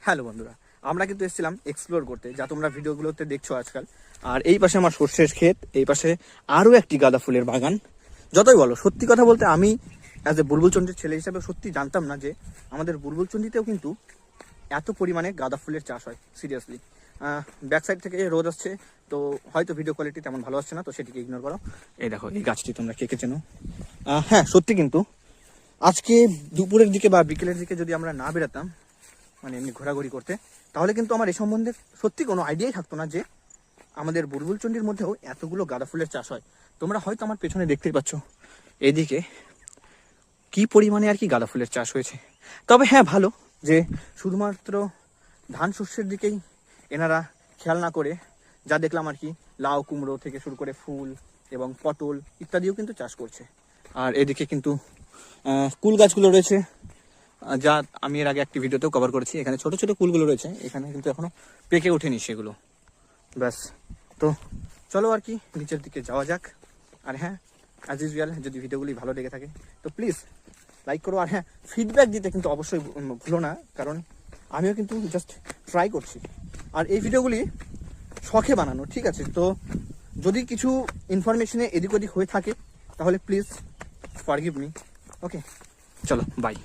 Hello বন্ধুরা, আমরা কিন্তু এসেছিলাম এক্সপ্লোর করতে, যা তোমরা ভিডিওগুলোতে দেখছো আজকাল। আর এই পাশে আমার সর্ষের ক্ষেত, এই পাশে আরও একটি গাঁদা ফুলের বাগান। যতই বলো, সত্যি কথা বলতে আমি অ্যাজ এ বুলবুলচন্ডীর ছেলে হিসাবে সত্যি জানতাম না যে আমাদের বুলবুলচন্ডীতেও কিন্তু এত পরিমাণে গাঁদা ফুলের চাষ হয়। সিরিয়াসলি, ব্যাক সাইড থেকে রোদ আসছে, তো হয়তো ভিডিও কোয়ালিটি তেমন ভালো আসছে না, তো সেটিকে ইগনোর করো। এই দেখো, এই গাছটি তোমরা কে কে চেনো? হ্যাঁ, সত্যি কিন্তু আজকে দুপুরের দিকে বা বিকেলের দিকে যদি আমরা না বেরোতাম, মানে এমনি ঘোরাঘুরি করতে, তাহলে কিন্তু আমার এই সম্বন্ধে সত্যি কোনো আইডিয়াই থাকতো না যে আমাদের বুলবুলচন্ডীর মধ্যেও এতগুলো গাঁদা ফুলের চাষ হয়। তোমরা হয়তো আমার পেছনে দেখতেই পাচ্ছ, এদিকে কি পরিমাণে আর কি গাঁদা ফুলের চাষ হয়েছে। তবে হ্যাঁ, ভালো যে শুধুমাত্র ধান শস্যের দিকেই এনারা খেয়াল না করে, যা দেখলাম আর কি, লাউ কুমড়ো থেকে শুরু করে ফুল এবং পটল ইত্যাদিও কিন্তু চাষ করছে। আর এদিকে কিন্তু কুল গাছগুলো রয়েছে, যা আমি এর আগে একটি ভিডিওতেও কভার করেছি। এখানে ছোট ছোট কুলগুলো রয়েছে, এখানে কিন্তু এখনো পেকে ওঠেনি সেগুলো। ব্যাস, তো চলো আর কি নিচের দিকে যাওয়া যাক। আর হ্যাঁ, অ্যাজ ইউজুয়াল, যদি ভিডিওগুলি ভালো লেগে থাকে তো প্লিজ লাইক করো। আর হ্যাঁ, ফিডব্যাক দিতে কিন্তু অবশ্যই ভুলো না, কারণ আমিও কিন্তু জাস্ট ট্রাই করছি। আর এই ভিডিওগুলি শখে বানানো, ঠিক আছে? তো যদি কিছু ইনফরমেশনে এদিক ওদিক হয়ে থাকে তাহলে প্লিজ ফরগিভ মি। ওকে, চলো বাই।